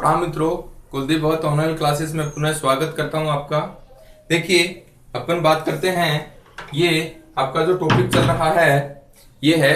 प्रणाम मित्रों, कुलदीप भगत online classes में पुनः स्वागत करता हूं आपका। देखिए, अपन बात करते हैं। ये आपका जो टॉपिक चल रहा है ये है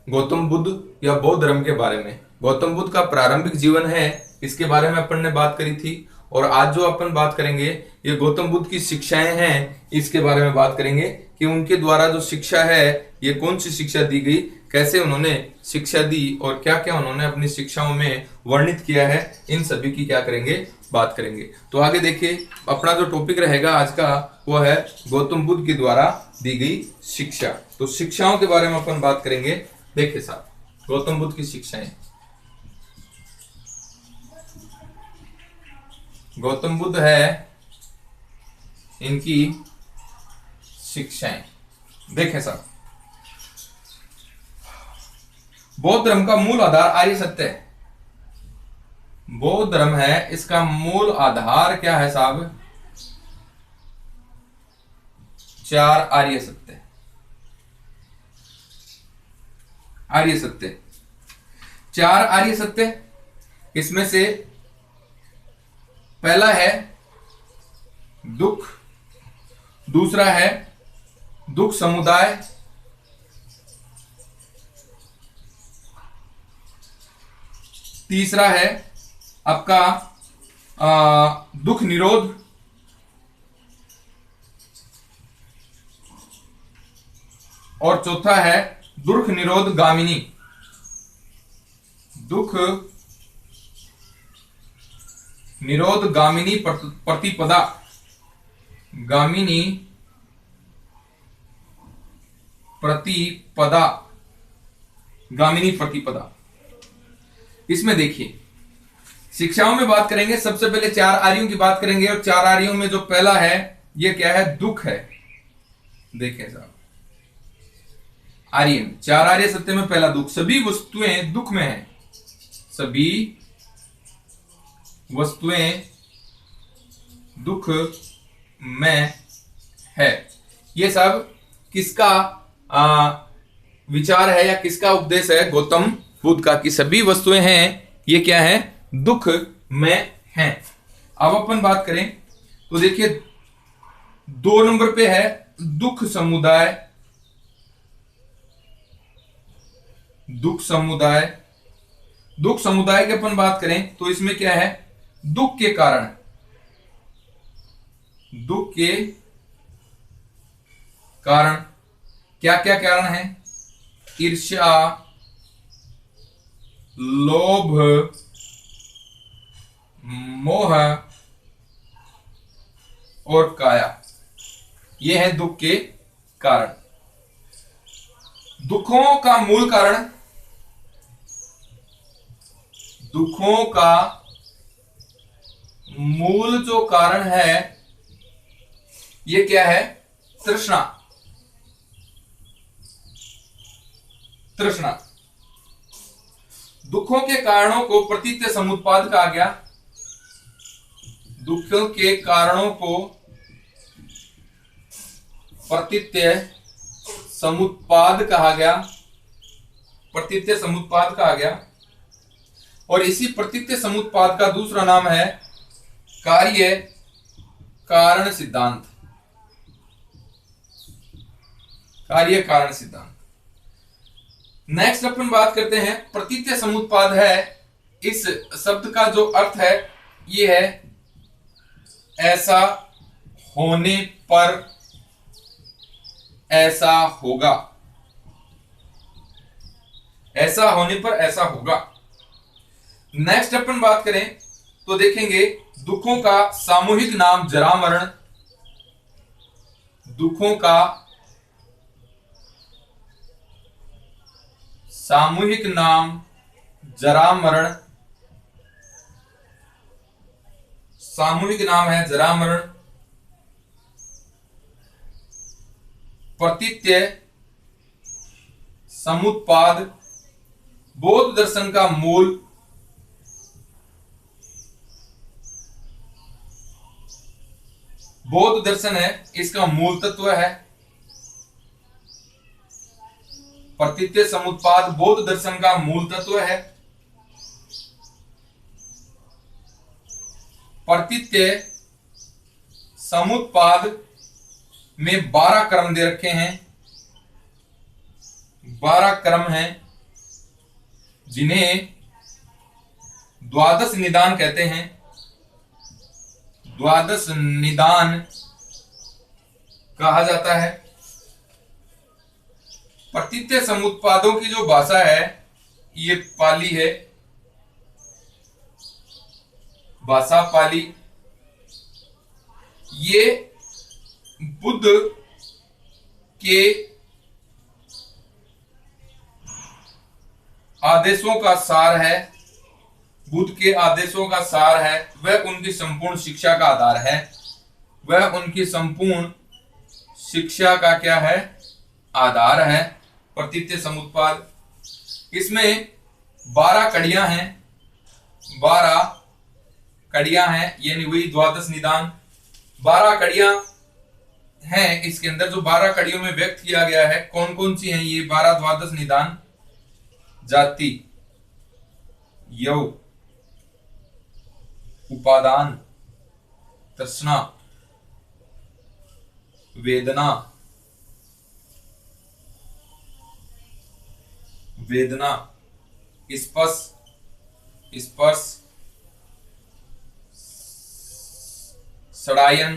गौतम बुद्ध या बौद्ध धर्म के बारे में। गौतम बुद्ध का प्रारंभिक जीवन है, इसके बारे में अपन ने बात करी थी। और आज जो अपन बात करेंगे ये गौतम बुद्ध की शिक्षाएं हैं, इसके बारे में बात करेंगे कि उनके द्वारा जो शिक्षा है ये कौन सी शिक्षा दी गई, कैसे उन्होंने शिक्षा दी और क्या क्या उन्होंने अपनी शिक्षाओं में वर्णित किया है, इन सभी की क्या करेंगे, बात करेंगे। तो आगे देखिए, अपना जो टॉपिक रहेगा आज का वो है गौतम बुद्ध के द्वारा दी गई शिक्षा। तो शिक्षाओं के बारे में अपन बात करेंगे। देखिए साहब, गौतम बुद्ध की शिक्षाएं। गौतम बुद्ध है इनकी शिक्षाएं। देखें साहब, बौद्ध धर्म का मूल आधार आर्य सत्य है। बौद्ध धर्म है, इसका मूल आधार क्या है साहब? चार आर्य सत्य। आर्य सत्य, चार आर्य सत्य। इसमें से पहला है दुख, दूसरा है दुख समुदाय, तीसरा है आपका दुख निरोध, और चौथा है दुख निरोध गामिनी। दुख निरोध गामिनी प्रतिपदा। गामिनी प्रतिपदा। गामिनी प्रतिपदा। इसमें देखिए, शिक्षाओं में बात करेंगे। सबसे पहले चार आर्यों की बात करेंगे, और चार आर्यों में जो पहला है ये क्या है? दुख है। देखें साहब, आर्य में चार आर्य सत्य में पहला दुख। सभी वस्तुएं दुख में है। सभी वस्तुएं दुख में है। ये सब किसका विचार है या किसका उपदेश है? गौतम बुद्ध का, कि सभी वस्तुएं हैं ये क्या है? दुख में हैं। अब अपन बात करें तो देखिए, 2 नंबर पे है दुख समुदाय। दुख समुदाय। दुख समुदाय की अपन बात करें तो इसमें क्या है? दुख के कारण। दुख के कारण क्या क्या कारण है? ईर्ष्या, लोभ, मोह और काया। ये है दुख के कारण। दुखों का मूल कारण, दुखों का मूल जो कारण है ये क्या है? तृष्णा। तृष्णा। दुखों के कारणों को प्रतीत्य समुत्पाद कहा गया। दुखों के कारणों को प्रतीत्य समुत्पाद कहा गया। प्रतीत्य समुत्पाद कहा गया। और इसी प्रतीत्य समुत्पाद का दूसरा नाम है कार्य कारण सिद्धांत। कार्य कारण सिद्धांत। नेक्स्ट अपन बात करते हैं, प्रतीत्य समुत्पाद है। इस शब्द का जो अर्थ है ये है ऐसा होने पर ऐसा होगा। ऐसा होने पर ऐसा होगा। नेक्स्ट अपन बात करें तो देखेंगे, दुखों का सामूहिक नाम जरा मरण। दुखों का सामूहिक नाम जरा मरण। सामूहिक नाम है जरा मरण। प्रतीत्य समुत्पाद बौद्ध दर्शन का मूल। बौद्ध दर्शन है, इसका मूल तत्व है। प्रतीत्य समुत्पाद बौद्ध दर्शन का मूल तत्व है। प्रतीत्य समुत्पाद में 12 क्रम दे रखे हैं, 12 क्रम हैं जिन्हें द्वादश निदान कहते हैं। द्वादश निदान कहा जाता है। प्रतीत्य समुत्पादों की जो भाषा है ये पाली है, भाषा पाली। ये बुद्ध के आदेशों का सार है, बुद्ध के आदेशों का सार है, वह उनकी संपूर्ण शिक्षा का आधार है, वह उनकी संपूर्ण शिक्षा का क्या है, आधार है। प्रतीत्य समुत्पाद, इसमें 12 कड़ियां हैं, 12 कड़ियां हैं, यानी वही द्वादश निदान। 12 कड़ियां हैं इसके अंदर, जो 12 कड़ियों में व्यक्त किया गया है। कौन कौन सी हैं ये 12 द्वादश निदान? जाति, यौ, उपादान, तृष्णा, वेदना, स्पर्श, सड़ायन,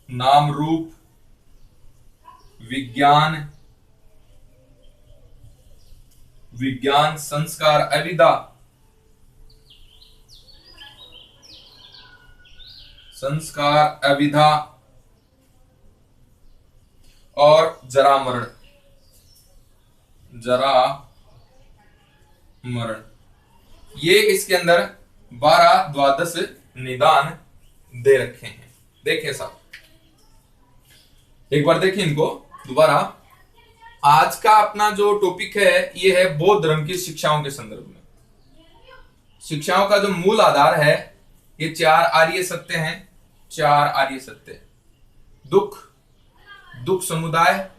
नाम रूप, विज्ञान, संस्कार, अविधा और जरा मरण। ये इसके अंदर 12 द्वादश निदान दे रखे हैं। देखिए साहब, एक बार देखिए इनको दोबारा। आज का अपना जो टॉपिक है ये है बौद्ध धर्म की शिक्षाओं के संदर्भ में। शिक्षाओं का जो मूल आधार है ये 4 आर्य सत्य हैं। 4 आर्य सत्य: दुख समुदाय,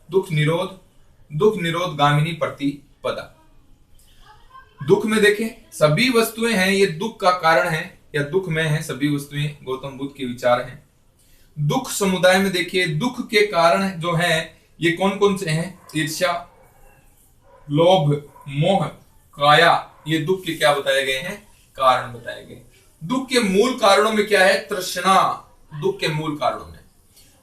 दुख निरोध गामिनी प्रतिपदा। दुख में देखें सभी वस्तुएं हैं ये दुख का कारण है या दुख में है सभी वस्तुएं, गौतम बुद्ध के विचार हैं। दुख समुदाय में देखिए दुख के कारण जो हैं ये कौन कौन से हैं? ईर्ष्या, लोभ, मोह, काया, ये दुख के क्या बताए गए हैं? कारण बताए गए। दुख के मूल कारणों में क्या है? तृष्णा, दुख के मूल कारणों में।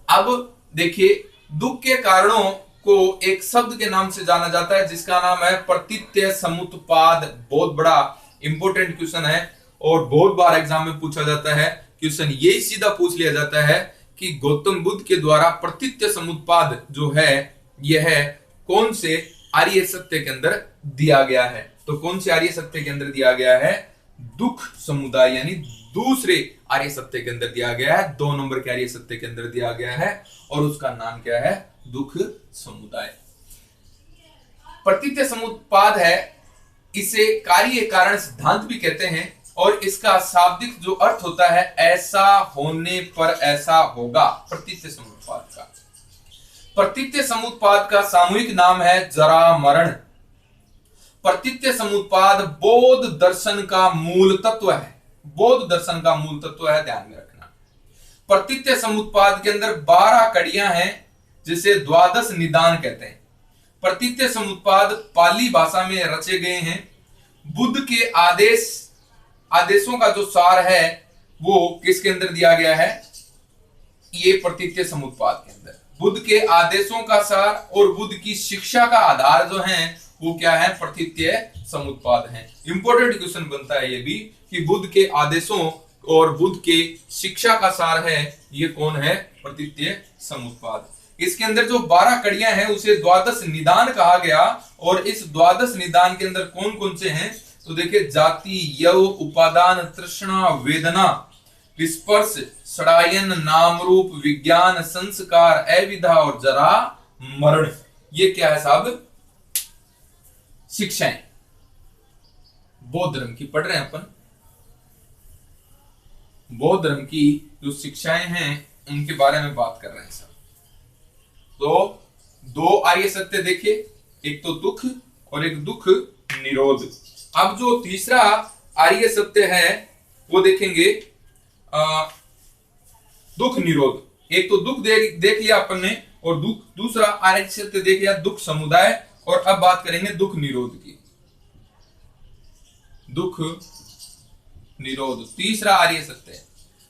अब देखिए दुख के कारणों को एक शब्द के नाम से जाना जाता है जिसका नाम है प्रतीत्य समुत्पाद। बहुत बड़ा इंपॉर्टेंट क्वेश्चन है और बहुत बार एग्जाम में पूछा जाता है। क्वेश्चन यही सीधा पूछ लिया जाता है कि गौतम बुद्ध के द्वारा प्रतीत्य समुत्पाद जो है यह है कौन से आर्य सत्य के अंदर दिया गया है? तो कौन से आर्य सत्य के अंदर दिया गया है? दुख समुदाय, यानी दूसरे आर्य सत्य के अंदर दिया गया है। 2 नंबर के आर्य सत्य के अंदर दिया गया है और उसका नाम क्या है? दुख समुदाय। प्रतीत्य समुत्पाद है, इसे कार्य कारण सिद्धांत भी कहते हैं और इसका शाब्दिक जो अर्थ होता है ऐसा होने पर ऐसा होगा। प्रतीत्य समुत्पाद का प्रतीत्य समुत्पाद का सामूहिक नाम है जरा मरण। प्रतीत्य समुत्पाद बौद्ध दर्शन का मूल तत्व है। बौद्ध दर्शन का मूल तत्व है, ध्यान में रखना। प्रतीत्य समुत्पाद के अंदर 12 कड़ियां हैं जिसे द्वादश निदान कहते हैं। प्रतीत्य समुत्पाद पाली भाषा में रचे गए हैं। बुद्ध के आदेशों का जो सार है वो किसके अंदर दिया गया है? ये प्रतीत्य समुत्पाद के अंदर बुद्ध के आदेशों का सार और बुद्ध की शिक्षा का आधार जो है वो क्या है? प्रतीत्य समुत्पाद है। इंपॉर्टेंट क्वेश्चन बनता है ये भी कि बुद्ध के आदेशों और बुद्ध के शिक्षा का सार है ये कौन है? प्रतीत्य समुत्पाद। इसके अंदर जो 12 कड़ियां हैं उसे द्वादश निदान कहा गया और इस द्वादश निदान के अंदर कौन कौन से हैं? तो देखिए जाति, यव, उपादान, तृष्णा, वेदना, स्पर्श, सड़ायन, नाम रूप, विज्ञान, संस्कार, अविधा और जरा मरण। ये क्या है साहब? शिक्षाएं बौद्ध धर्म की पढ़ रहे हैं अपन। बौद्ध धर्म की जो शिक्षाएं हैं उनके बारे में बात कर रहे हैं सब। तो 2 आर्य सत्य देखिए, एक तो दुख और एक दुख निरोध। अब जो तीसरा आर्य सत्य है वो देखेंगे दुख निरोध। एक तो दुख देख लिया अपन ने, और दूसरा आर्य सत्य देख लिया दुख समुदाय। और अब बात करेंगे दुख निरोध की। दुख निरोध तीसरा आर्य सत्य है।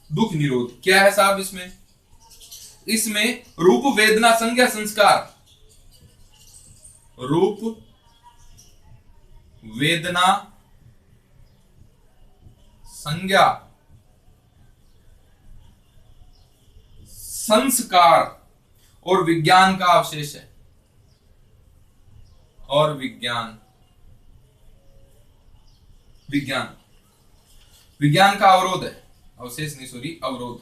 दुख निरोध क्या है साहब? इसमें रूप वेदना संज्ञा संस्कार, रूप वेदना संज्ञा संस्कार और विज्ञान का अवशेष है। और विज्ञान का अवरोध है, अवशेष नहीं सॉरी अवरोध।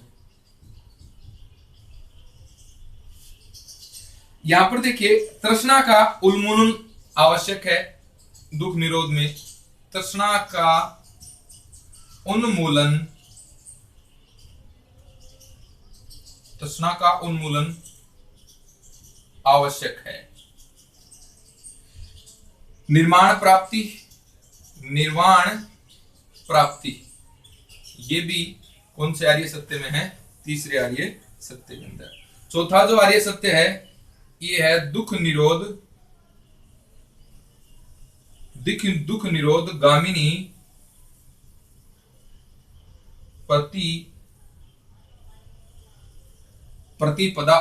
यहां पर देखिए तृष्णा का उन्मूलन आवश्यक है। दुख निरोध में तृष्णा का उन्मूलन आवश्यक है। निर्वाण प्राप्ति ये भी कौन से आर्य सत्य में है? तीसरे आर्य सत्य के अंदर। चौथा जो आर्य सत्य है ये है दुख निरोध गामिनी प्रतिपदा।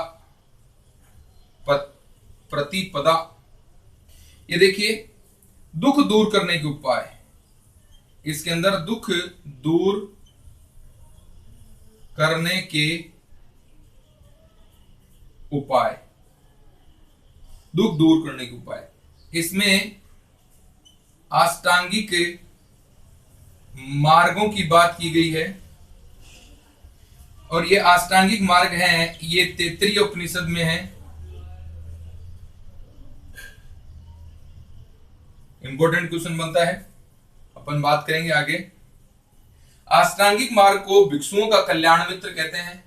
ये देखिए दुख दूर करने के उपाय, इसके अंदर दुख दूर करने के उपाय, दुख दूर करने के उपाय। इसमें अष्टांगिक मार्गों की बात की गई है, और ये अष्टांगिक मार्ग हैं, ये तैत्तिरीय उपनिषद में है। इंपॉर्टेंट क्वेश्चन बनता है, अपन बात करेंगे आगे। अष्टांगिक मार्ग को भिक्षुओं का कल्याण मित्र कहते हैं।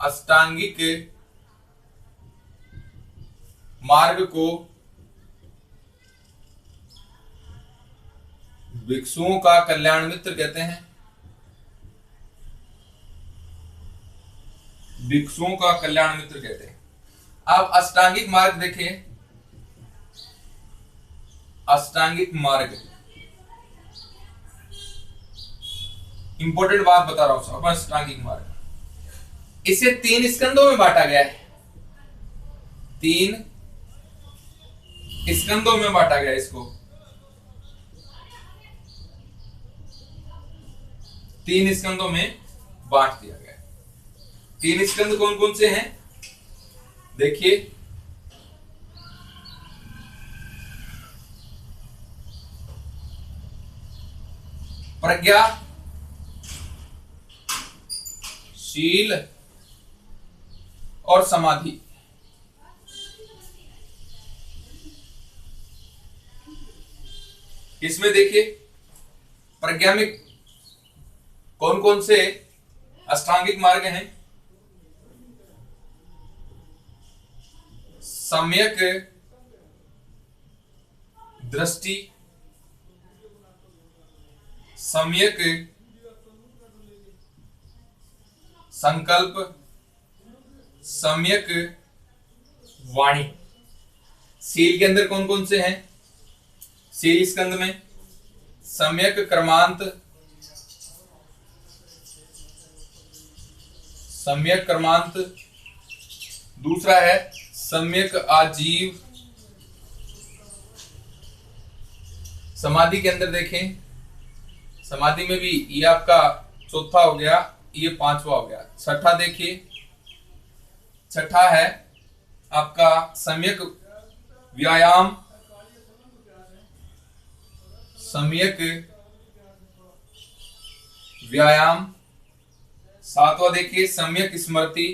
अष्टांगिक मार्ग को भिक्षुओं का कल्याण मित्र कहते हैं। भिक्षुओं का कल्याण मित्र कहते हैं। अब अष्टांगिक मार्ग देखें। अष्टांगिक मार्ग इंपॉर्टेंट बात बता रहा हूं। अष्टांगिक मार्ग इसे 3 स्कंदों में बांटा गया है। 3 स्कंदों में बांटा गया है इसको। 3 स्कंदों में बांट दिया गया है। 3 स्कंद कौन कौन से हैं? देखिए प्रज्ञा, शील और समाधि। इसमें देखिए प्रज्ञा में कौन कौन से अष्टांगिक मार्ग हैं? सम्यक दृष्टि, सम्यक संकल्प, सम्यक वाणी। शील के अंदर कौन कौन से हैं? शील स्कंद में सम्यक कर्मांत, सम्यक कर्मांत। दूसरा है सम्यक आजीव। समाधि के अंदर देखें, समाधि में भी ये आपका चौथा हो गया, ये 5वां हो गया। छठा देखिए, छठा है आपका सम्यक व्यायाम, सम्यक व्यायाम। 7वां देखिए सम्यक स्मृति,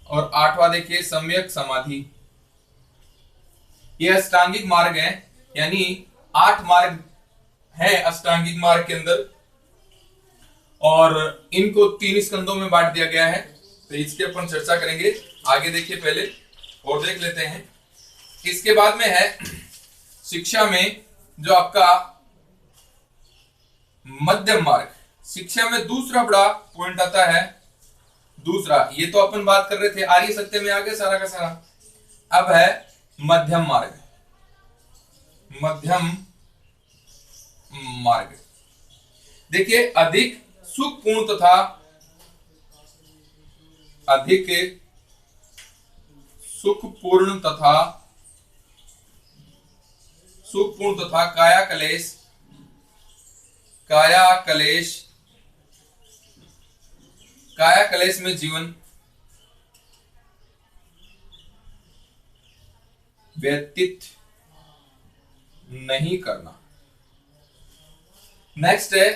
और 8वां देखिए सम्यक समाधि। ये अष्टांगिक मार्ग है, यानी 8 मार्ग है अष्टांगिक मार्ग के अंदर, और इनको 3 स्कंदों में बांट दिया गया है। तो इसकी अपन चर्चा करेंगे आगे। देखिए पहले और देख लेते हैं। इसके बाद में है शिक्षा में जो आपका मध्यम मार्ग। शिक्षा में दूसरा बड़ा पॉइंट आता है, दूसरा, ये तो अपन बात कर रहे थे आर्य सत्य में आगे सारा का सारा, अब है मध्यम मार्ग। मध्यम मार्ग देखिए, अधिक सुखपूर्ण तथा अधिक सुखपूर्ण तथा काया कलेश में जीवन व्यतीत नहीं करना। नेक्स्ट है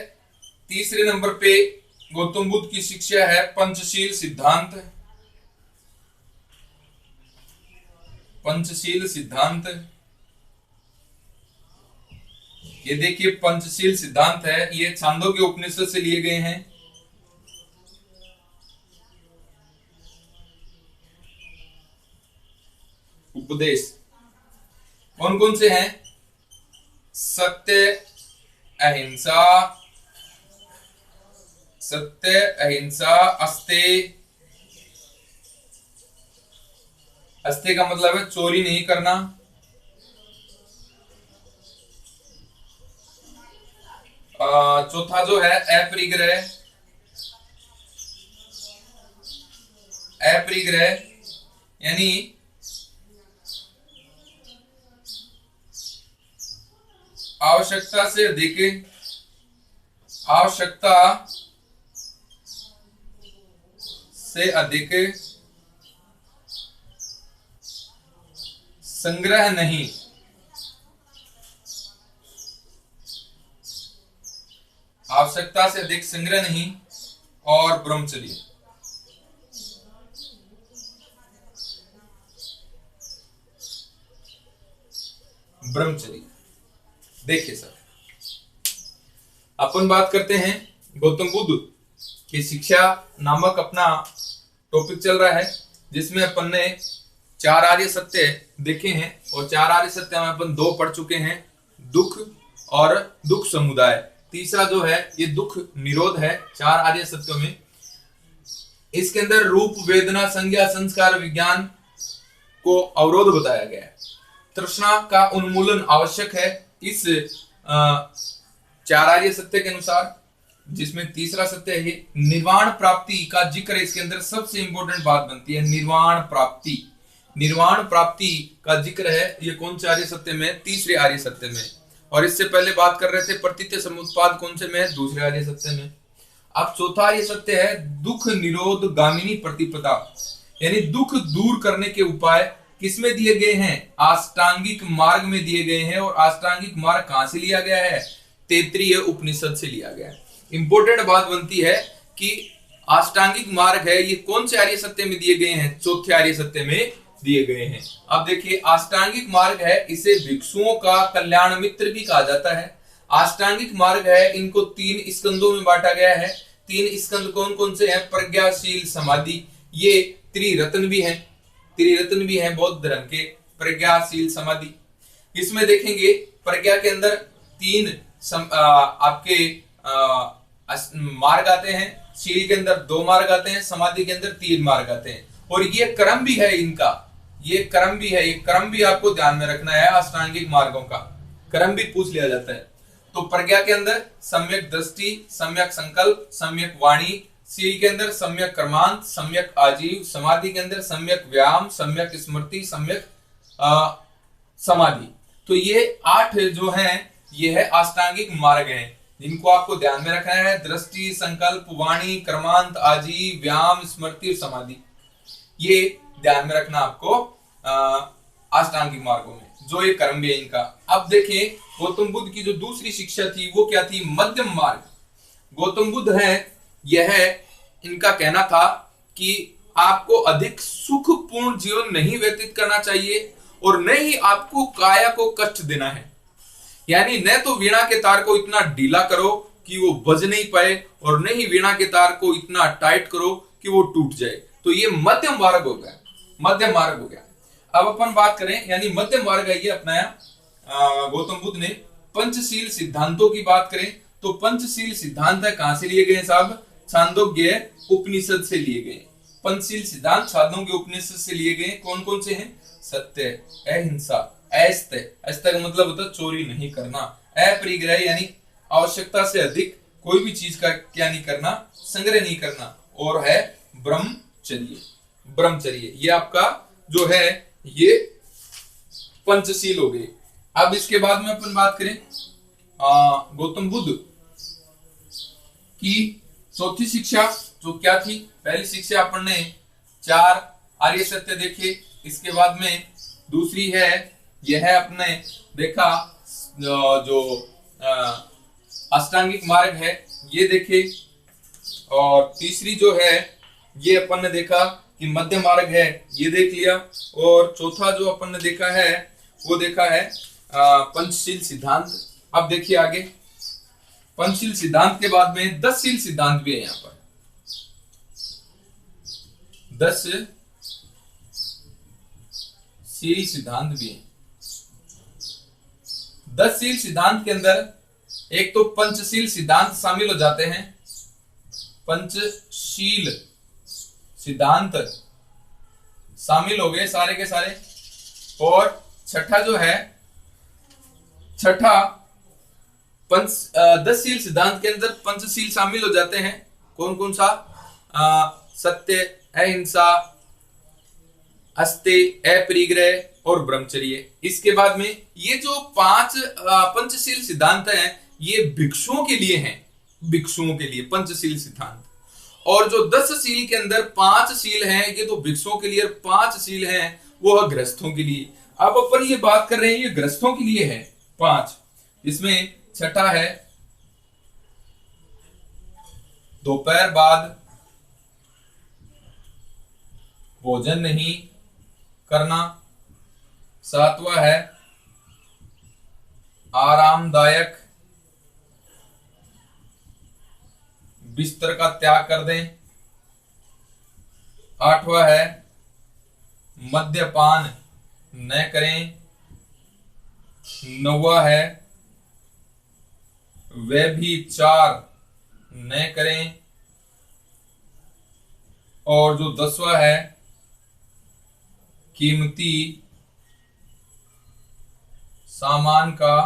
तीसरे नंबर पे गौतम बुद्ध की शिक्षा है पंचशील सिद्धांत। पंचशील सिद्धांत, ये देखिए पंचशील सिद्धांत है, ये छांदोग्य उपनिषद से लिए गए हैं। उपदेश कौन कौन से हैं? सत्य, अहिंसा, अस्तेय। अस्तेय का मतलब है चोरी नहीं करना। चौथा जो है अपरिग्रह। अपरिग्रह यानी आवश्यकता से अधिक संग्रह नहीं। आवश्यकता से अधिक संग्रह नहीं और ब्रह्मचर्य। ब्रह्मचर्य देखिए सर, अपन बात करते हैं गौतम बुद्ध की शिक्षा नामक अपना टॉपिक चल रहा है, जिसमें अपन ने 4 आर्य सत्य देखे हैं और 4 आर्य सत्य में अपन 2 पढ़ चुके हैं, दुख और दुख समुदाय। तीसरा जो है ये दुख निरोध है 4 आर्य सत्यों में। इसके अंदर रूप, वेदना, संज्ञा, संस्कार, विज्ञान को अवरोध बताया गया है। तृष्णा का उन्मूलन आवश्यक है इस 4 आर्य सत्य के अनुसार, जिसमें तीसरा सत्य है ये निर्वाण प्राप्ति का जिक्र। इसके अंदर सबसे इंपॉर्टेंट बात बनती है निर्वाण प्राप्ति। निर्वाण प्राप्ति का जिक्र है ये कौन से आर्य सत्य में? तीसरे आर्य सत्य में। और इससे पहले बात कर रहे थे प्रतीत्य समुत्पाद कौन से में है? दूसरे आर्य सत्य में। अब चौथा आर्य सत्य है दुख निरोध गामिनी प्रतिपदा, यानी दुख दूर करने के उपाय किसमें दिए गए हैं? अष्टांगिक मार्ग में दिए गए हैं। और अष्टांगिक मार्ग कहां से लिया गया है? तैत्तिरीय उपनिषद से लिया गया है। इंपॉर्टेंट बात बनती है कि अष्टांगिक मार्ग है ये कौन से आर्य सत्य में दिए गए हैं? चौथे आर्य सत्य में दिए गए हैं। अब देखिए अष्टांगिक मार्ग है, इसे भिक्षुओं का कल्याण मित्र भी कहा जाता है। अष्टांगिक मार्ग है, इनको 3 स्कंदों में बांटा गया है। 3 स्कंद कौन कौन से हैं? प्रज्ञाशील समाधि, ये त्रिरत्न भी हैं बौद्ध धर्म के, प्रज्ञाशील समाधि। इसमें देखेंगे प्रज्ञा के अंदर 3 आपके मार्ग आते हैं, शील के अंदर 2 मार्ग आते हैं, समाधि के अंदर 3 मार्ग आते हैं। और ये क्रम भी है इनका, ये क्रम भी आपको ध्यान में रखना है। अष्टांगिक मार्गों का क्रम भी पूछ लिया जाता है। तो प्रज्ञा के अंदर सम्यक दृष्टि, सम्यक संकल्प, सम्यक वाणी। शील के अंदर सम्यक कर्मांत, सम्यक आजीव। समाधि के अंदर सम्यक व्यायाम, सम्यक स्मृति, सम्यक समाधि। तो ये 8 जो हैं ये है अष्टांगिक मार्ग हैं, जिनको आपको ध्यान में रखना है। दृष्टि, संकल्प, वाणी, कर्मांत, आजीव, व्यायाम, स्मृति और समाधि, ये ध्यान में रखना आपको अष्टांगिक मार्गों में, जो ये कर्म भी है इनका। अब देखिए गौतम बुद्ध की जो दूसरी शिक्षा थी वो क्या थी? मध्यम मार्ग। गौतम बुद्ध है, यह इनका कहना था कि आपको अधिक सुखपूर्ण जीवन नहीं व्यतीत करना चाहिए और न ही आपको काया को कष्ट देना है। यानी न तो वीणा के तार को इतना ढीला करो कि वो बज नहीं पाए और न ही वीणा के तार को इतना टाइट करो कि वो टूट जाए। तो ये मध्यम मार्ग हो गया, मध्यम मार्ग हो गया। अब अपन बात करें, यानी मध्य मार्ग है ये अपनाया गौतम बुद्ध ने। पंचशील सिद्धांतों की बात करें तो पंचशील सिद्धांत कहां से लिए गए साहब? छांदोग्य उपनिषद से लिए गए। पंचशील सिद्धांत छांदोग्य उपनिषद से लिए गए। कौन कौन से हैं? सत्य, अहिंसा, अस्त्य, अस्त्य का मतलब होता है चोरी नहीं करना, अपरिग्रह यानी आवश्यकता से अधिक कोई भी चीज का क्या नहीं करना, संग्रह नहीं करना, और है ब्रह्मचर्य। ब्रह्मचर्य ये आपका जो है ये पंचशील हो गए। अब इसके बाद में अपन बात करें गौतम बुद्ध की चौथी शिक्षा जो क्या थी? पहली शिक्षा अपन ने 4 आर्य सत्य देखे। इसके बाद में दूसरी है यह है अपने देखा जो अष्टांगिक मार्ग है ये देखे, और तीसरी जो है ये अपन ने देखा कि मध्य मार्ग है ये देख लिया, और चौथा जो अपन ने देखा है वो देखा है पंचशील सिद्धांत। अब देखिए आगे, पंचशील सिद्धांत के बाद में 10शील सिद्धांत भी है यहां पर। 10शील सिद्धांत भी है। 10शील सिद्धांत के अंदर एक तो पंचशील सिद्धांत शामिल हो जाते हैं, पंचशील सिद्धांत शामिल हो गए सारे के सारे, और छठा जो है, छठा 10शील सिद्धांत के अंदर पंचशील शामिल हो जाते हैं। कौन कौन सा? सत्य, अहिंसा, अस्त्य, अपरिग्रह और ब्रह्मचर्य। इसके बाद में ये जो 5 पंचशील सिद्धांत हैं ये भिक्षुओं के लिए हैं, भिक्षुओं के लिए पंचशील सिद्धांत। और जो 10शील के अंदर 5 शील हैं ये तो भिक्षुओं के लिए, 5 शील हैं वो है गृहस्थों के लिए। अब अपन ये बात कर रहे हैं ये गृहस्थों के लिए है 5। इसमें छठा है दोपहर बाद भोजन नहीं करना। 7वां है आरामदायक बिस्तर का त्याग कर दें। 8वां है मद्यपान न करें। 9वां है व्यभिचार न करें। और जो 10वां है कीमती सामान का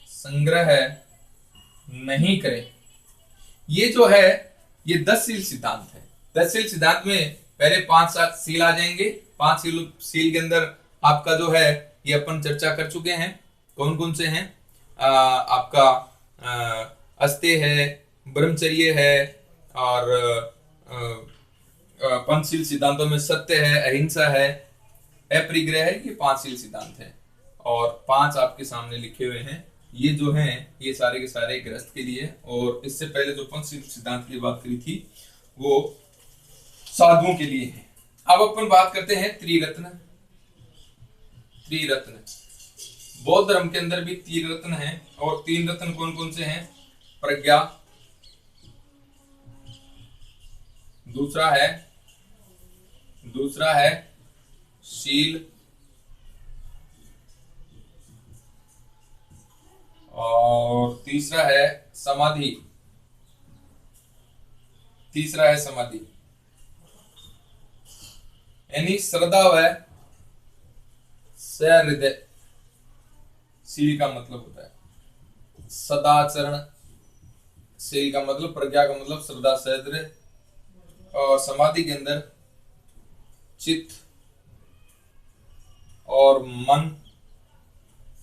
संग्रह नहीं करें। ये जो है ये 10शील सिद्धांत है। 10शील सिद्धांत में पहले 5 शील आ जाएंगे। 5 शील के अंदर आपका जो है ये अपन चर्चा कर चुके हैं। कौन कौन से हैं? आपका अस्त्य है, ब्रह्मचर्य है, और पंचशील सिद्धांतों में सत्य है, अहिंसा है, अपरिग्रह है। ये 5 शील सिद्धांत है और 5 आपके सामने लिखे हुए हैं। ये जो हैं ये सारे के सारे गृहस्थ के लिए। और इससे पहले जो पंचशील सिद्धांत की बात करी थी वो साधुओं के लिए है। अब अपन बात करते हैं त्रिरत्न। त्रिरत्न बौद्ध धर्म के अंदर भी 3 रत्न हैं। और 3 रत्न कौन कौन से हैं? प्रज्ञा, दूसरा है शील, और तीसरा है समाधि। यानी श्रद्धा व सहृदय। शील का मतलब होता है सदाचरण, शील का मतलब, प्रज्ञा का मतलब श्रद्धा सहृदय, और समाधि के अंदर चित्त और मन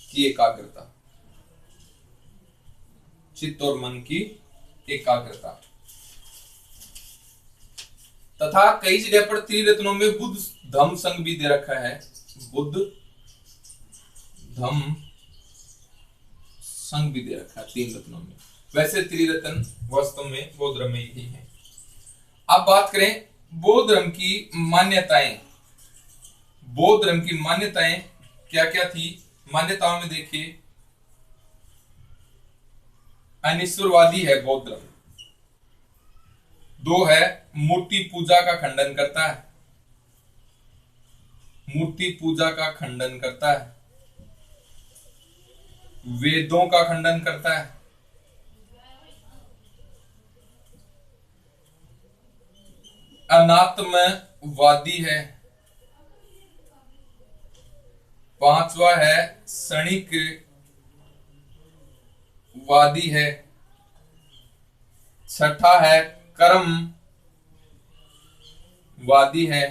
की एकाग्रता। चित्त और मन की एकाग्रता। तथा कई जगह पर त्रिरत्नों में बुद्ध धम्म संघ भी दे रखा है। बुद्ध धम्म संघ भी दे रखा है 3 रत्नों में। वैसे त्रिरत्न वास्तव में बौद्ध धर्म में ही है। अब बात करें बौद्ध धर्म की मान्यताएं। बौद्ध धर्म की मान्यताएं क्या क्या थी? मान्यताओं में देखिए, अनिश्वरवादी है बौद्ध धर्म। 2 है मूर्ति पूजा का खंडन करता है। मूर्ति पूजा का खंडन करता है, वेदों का खंडन करता है, अनात्मवादी है, पांचवा है क्षणिक वादी है, छठा है कर्म वादी है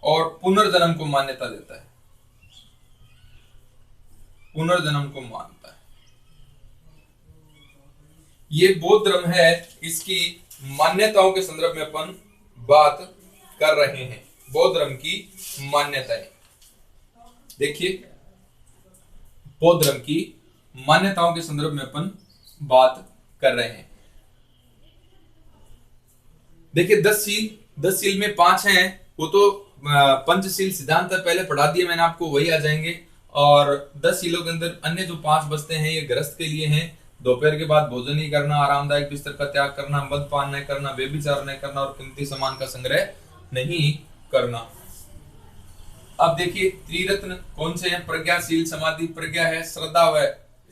और पुनर्जन्म को मान्यता देता है, पुनर्जन्म को मानता है। ये बौद्ध धर्म है, इसकी मान्यताओं के संदर्भ में अपन बात कर रहे हैं। बौद्ध धर्म की मान्यताएं देखिए, बौद्ध धर्म की मान्यताओं के संदर्भ में अपन बात कर रहे हैं। देखिए 10 सील में 5 हैं, वो तो पंचशील सिद्धांत पहले पढ़ा दिए मैंने आपको, वही आ जाएंगे। और 10 सीलों के अंदर अन्य जो 5 बचते हैं ये गृहस्थ के लिए हैं। दोपहर के बाद भोजन नहीं करना, आरामदायक बिस्तर का त्याग करना, मद्यपान नहीं करना, व्यभिचार नहीं करना और कीमती सामान का संग्रह नहीं करना। अब देखिए त्रिरत्न कौन से हैं? प्रज्ञाशील समाधि, प्रज्ञा है श्रद्धा व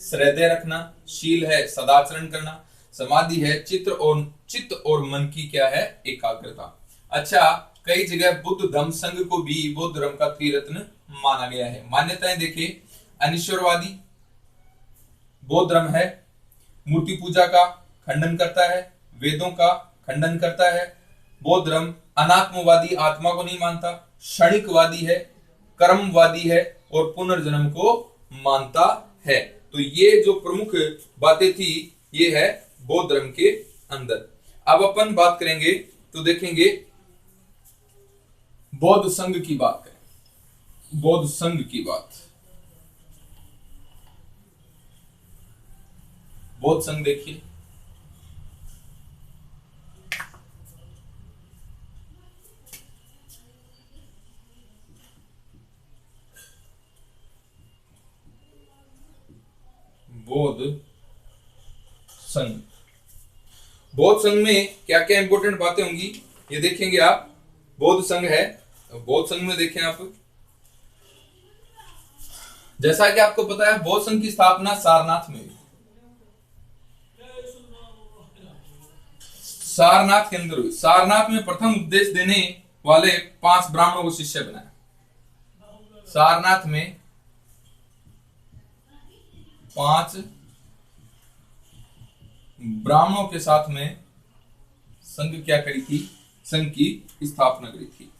श्रद्धेय रखना, शील है सदाचरण करना, समाधि है चित्त और मन की क्या है? एकाग्रता। अच्छा, कई जगह बुद्ध धम्म संघ को भी बौद्ध धर्म का त्रिरत्न माना गया है। मान्यताएं देखिए, अनिश्वरवादी बौद्ध धर्म है, मूर्ति पूजा का खंडन करता है, वेदों का खंडन करता है। बौद्ध धर्म अनात्मवादी, आत्मा को नहीं मानता, क्षणिकवादी है, कर्मवादी है और पुनर्जन्म को मानता है। तो ये जो प्रमुख बातें थी ये है बौद्ध धर्म के अंदर। अब अपन बात करेंगे तो देखेंगे बौद्ध संघ की बात करें। बौद्ध संघ की बात, बौद्ध संघ देखिए, बौद्ध संघ, बौद्ध संघ में क्या क्या इंपॉर्टेंट बातें होंगी ये देखेंगे आप। बौद्ध संघ है, बौद्ध संघ में देखें आप, जैसा कि आपको पता है बौद्ध संघ की स्थापना सारनाथ में हुई। सारनाथ के अंदर हुई। सारनाथ में प्रथम उपदेश देने वाले 5 ब्राह्मणों को शिष्य बनाया। सारनाथ में 5 ब्राह्मणों के साथ में संघ क्या करी थी? संघ की स्थापना करी थी।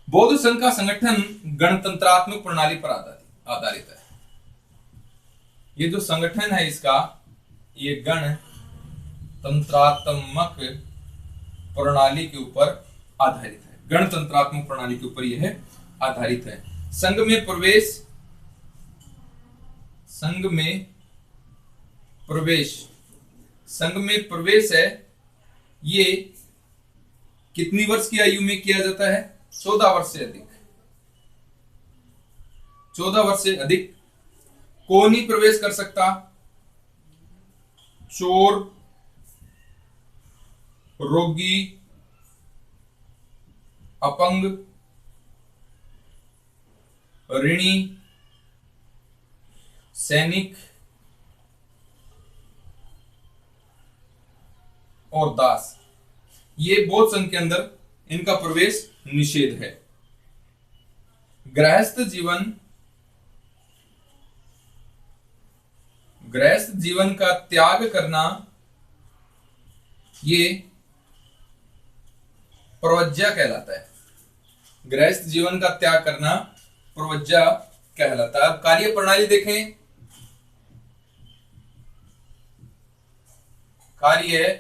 बौद्ध संघ का संगठन गणतंत्रात्मक प्रणाली पर आधारित है। ये जो संगठन है इसका, ये गणतंत्रात्मक प्रणाली के ऊपर आधारित है। गणतंत्रात्मक प्रणाली के ऊपर यह आधारित है। संघ में प्रवेश है, ये कितनी वर्ष की आयु में किया जाता है? 14 वर्ष से अधिक। 14 वर्ष से अधिक कौन ही प्रवेश कर सकता? चोर, रोगी, अपंग, ऋणी, सैनिक और दास। ये बौद्ध संघ के अंदर इनका प्रवेश निषेध है। गृहस्थ जीवन का त्याग करना ये प्रवज्जा कहलाता है। गृहस्थ जीवन का त्याग करना प्रवज्जा कहलाता है। अब कार्य प्रणाली देखें। कार्य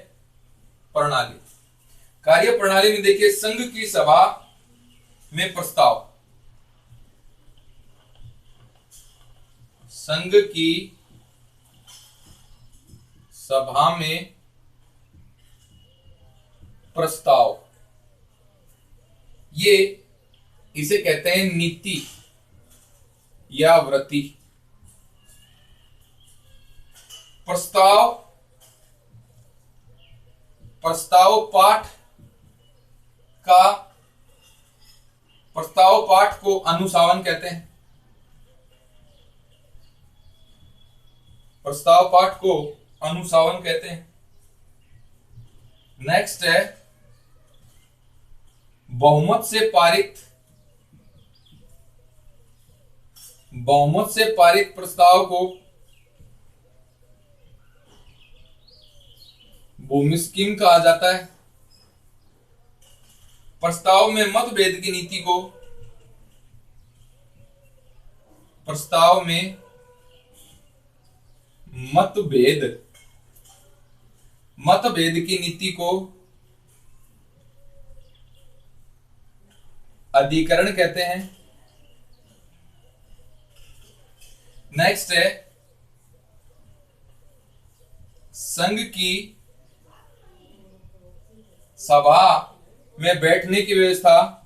प्रणाली में देखिए, संघ की सभा में प्रस्ताव, संघ की सभा में प्रस्ताव, ये इसे कहते हैं नीति या व्रति। प्रस्ताव पाठ का प्रस्ताव पाठ को अनुसावन कहते हैं। प्रस्ताव पाठ को अनुसावन कहते हैं। नेक्स्ट है बहुमत से पारित प्रस्ताव को भूमिस्कीम कहा जाता है। प्रस्ताव में मतभेद की नीति को मतभेद की नीति को अधिकरण कहते हैं। नेक्स्ट है संघ की सभा में बैठने की व्यवस्था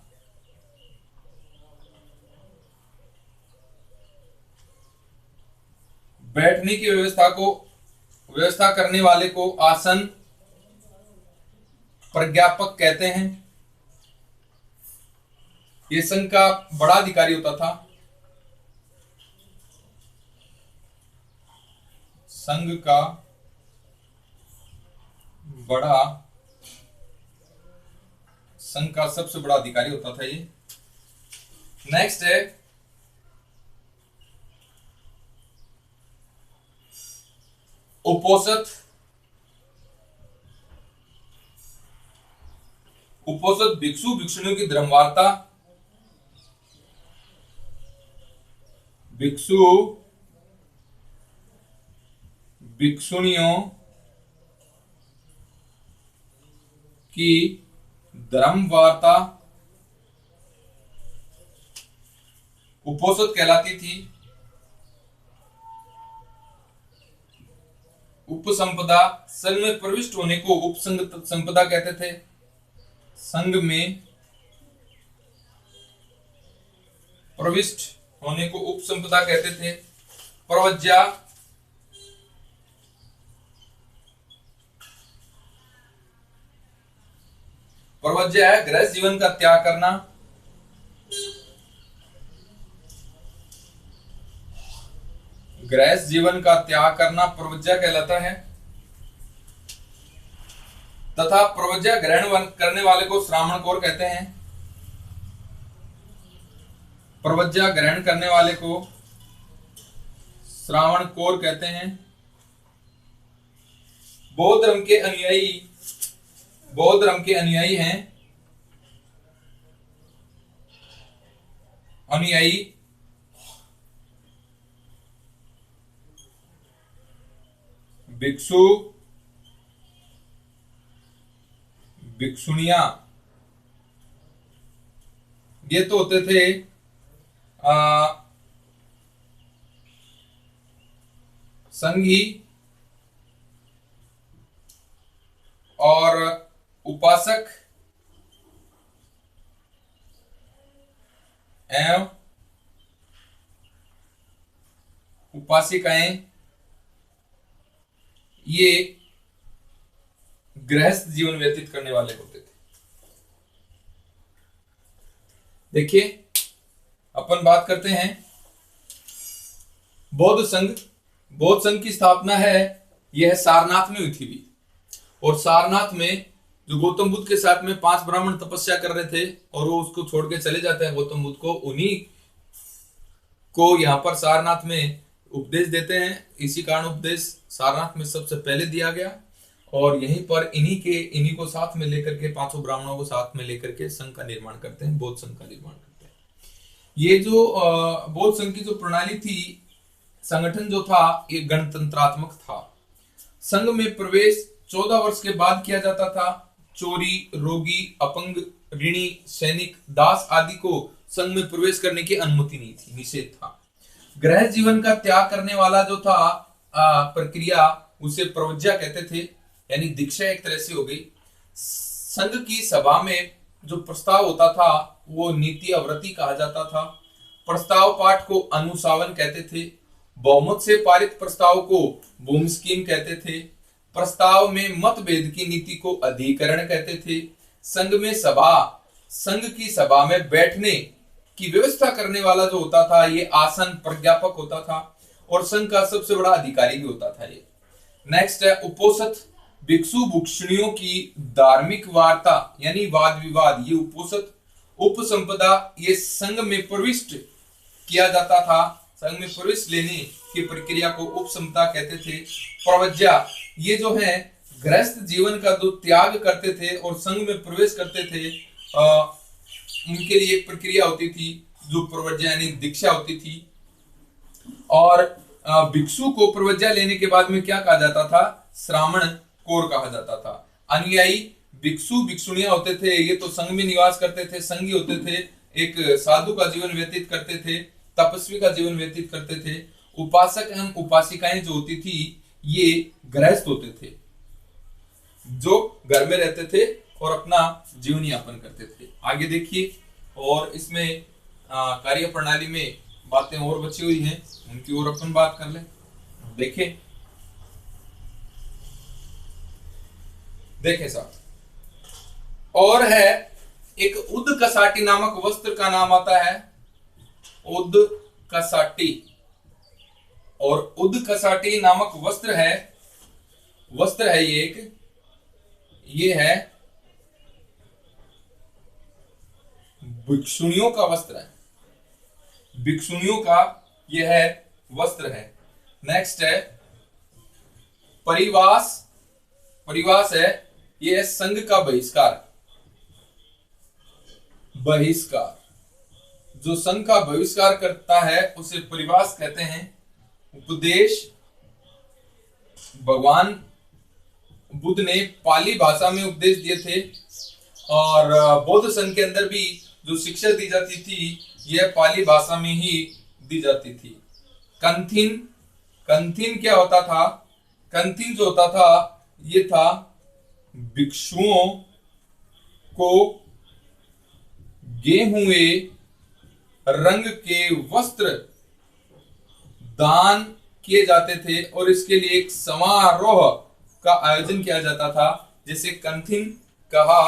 व्यवस्था करने वाले को आसन प्रज्ञापक कहते हैं। ये संघ का बड़ा अधिकारी होता था। संघ का सबसे बड़ा अधिकारी होता था ये। नेक्स्ट है उपोषित भिक्षु भिक्षुणियों की धर्मवार्ता। भिक्षु भिक्षुणियों की धर्मवार्ता उपोषित कहलाती थी। उपसंपदा संघ में प्रविष्ट होने को उपसंपदा कहते थे। संघ में प्रविष्ट होने को उपसंपदा कहते थे। प्रवज्या है गृहस्थ जीवन का त्याग करना। गृहस्थ जीवन का त्याग करना प्रवज्या कहलाता है। तथा प्रवज्या ग्रहण करने वाले को श्रावणकोर कहते हैं। प्रवज्या ग्रहण करने वाले को श्रावणकोर कहते हैं। बौद्ध धर्म के अनुयायी हैं। भिक्षु भिक्षुणियां ये तो होते थे संघी और उपासक एवं उपासिकाएं ये गृहस्थ जीवन व्यतीत करने वाले होते थे। देखिए अपन बात करते हैं बौद्ध संघ की स्थापना है यह सारनाथ में हुई थी। और सारनाथ में जो गौतम बुद्ध के साथ में 5 ब्राह्मण तपस्या कर रहे थे और वो उसको छोड़ के चले जाते हैं गौतम बुद्ध को, उन्हीं को यहाँ पर सारनाथ में उपदेश देते हैं। इसी कारण उपदेश सारनाथ में सबसे पहले दिया गया और यहीं पर इन्हीं को साथ में लेकर के 5 ब्राह्मणों को साथ में लेकर के संघ का निर्माण करते हैं, बौद्ध संघ का निर्माण करते हैं। ये जो बौद्ध संघ की जो प्रणाली थी, संगठन जो था ये गणतंत्रात्मक था। संघ में प्रवेश 14 वर्ष के बाद किया जाता था। चोरी, रोगी, अपंग, ऋणी, सैनिक, दास आदि को संघ में प्रवेश करने की अनुमति नहीं थी, निषेध था। गृह जीवन का त्याग करने वाला जो था प्रक्रिया उसे प्रवज्या कहते थे, यानी दीक्षा एक तरह से हो गई। संघ की सभा में जो प्रस्ताव होता था वो नीति अवृत्ति कहा जाता था। प्रस्ताव पाठ को अनुसावन कहते थे। बहुमत से पारित प्रस्ताव को भूमिस्कीम कहते थे। प्रस्ताव में मतभेद की नीति को अधिकरण कहते थे। संघ की सभा में बैठने की व्यवस्था करने वाला जो होता था ये आसन प्राध्यापक होता था और संघ का सबसे बड़ा अधिकारी भी होता था ये। नेक्स्ट है उपोसथ, भिक्षु भिक्षुणियों की धार्मिक वार्ता यानी वाद विवाद, ये उपोसथ। उपसंपदा, ये संघ में प्रविष्ट किया जाता था, संघ में प्रवेश लेने की प्रक्रिया को उपसंपदा कहते थे। प्रवज्या, ये जो है गृहस्थ जीवन का जो त्याग करते थे और संघ में प्रवेश करते थे, उनके लिए एक प्रक्रिया होती थी जो प्रवज्या यानी दीक्षा होती थी। और भिक्षु को प्रवज्या लेने के बाद में क्या कहा जाता था, श्रावण कोर कहा जाता था। अनुयायी भिक्षु भिक्षुणियां होते थे, ये तो संघ में निवास करते थे, संघी होते थे, एक साधु का जीवन व्यतीत करते थे, तपस्वी का जीवन व्यतीत करते थे। उपासक एवं उपासिकाएं जो होती थी ये गृहस्थ होते थे, जो घर में रहते थे और अपना जीवन यापन करते थे। आगे देखिए, और इसमें कार्य प्रणाली में बातें और बची हुई हैं, उनकी ओर अपन बात कर ले। देखे साहब, और है एक उद कसाटी नामक वस्त्र का नाम आता है, उद कसाटी। और उद कसाटी नामक वस्त्र है ये है भिक्षुणियों का वस्त्र है, भिक्षुणियों का ये है वस्त्र है। नेक्स्ट है परिवास, परिवास है ये है संघ का बहिष्कार, बहिष्कार, जो संघ का बहिष्कार करता है उसे परिवास कहते हैं। उपदेश, भगवान बुद्ध ने पाली भाषा में उपदेश दिए थे और बौद्ध संघ के अंदर भी जो शिक्षा दी जाती थी यह पाली भाषा में ही दी जाती थी। कंथिन, कंथिन क्या होता था, कंथिन जो होता था ये था भिक्षुओं को गेहुए रंग के वस्त्र दान किए जाते थे और इसके लिए एक समारोह का आयोजन किया जाता था जिसे कंथिन कहा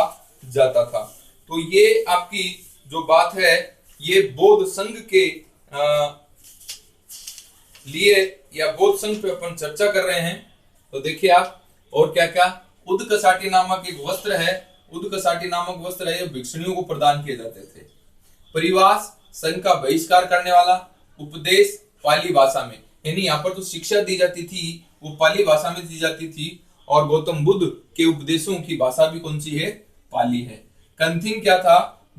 जाता था। तो ये आपकी जो बात है ये बौद्ध संघ के लिए या बौद्ध संघ पे अपन चर्चा कर रहे हैं। तो देखिए आप, और क्या क्या, उद कसाटी नामक एक वस्त्र है, उद कसाटी नामक वस्त्र है, ये भिक्षुणियों को प्रदान किए जाते थे। परिवास, संघ का बहिष्कार करने वाला। उपदेश, पाली भाषा में, यानी यहाँ पर जो शिक्षा दी जाती थी वो पाली भाषा में दी जाती थी और गौतम बुद्ध के उपदेशों की भाषा भी कौन सी है, पाली है। कंथिन क्या था,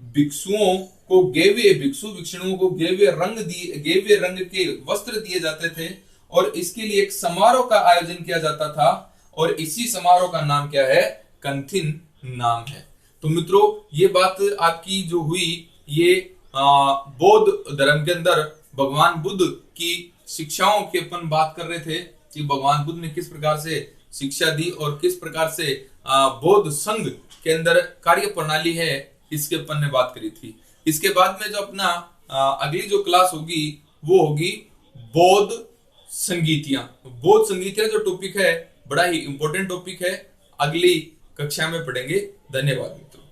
भिक्षुओं को गेवे, भिक्षु भिक्षुओं को गेवे रंग के वस्त्र दिए जाते थे और इसके लिए एक समारोह का आयोजन किया जाता था और इसी समारोह का नाम क्या है, कंथिन नाम है। तो मित्रों ये बात आपकी जो हुई ये बौद्ध धर्म के अंदर भगवान बुद्ध की शिक्षाओं की अपन बात कर रहे थे कि भगवान बुद्ध ने किस प्रकार से शिक्षा दी और किस प्रकार से बौद्ध संघ के अंदर कार्य प्रणाली है, इसके अपन ने बात करी थी। इसके बाद में जो अपना अगली जो क्लास होगी वो होगी बौद्ध संगीतियां। बौद्ध संगीतियां जो टॉपिक है बड़ा ही इंपॉर्टेंट टॉपिक है, अगली कक्षा में पढ़ेंगे। धन्यवाद मित्रों।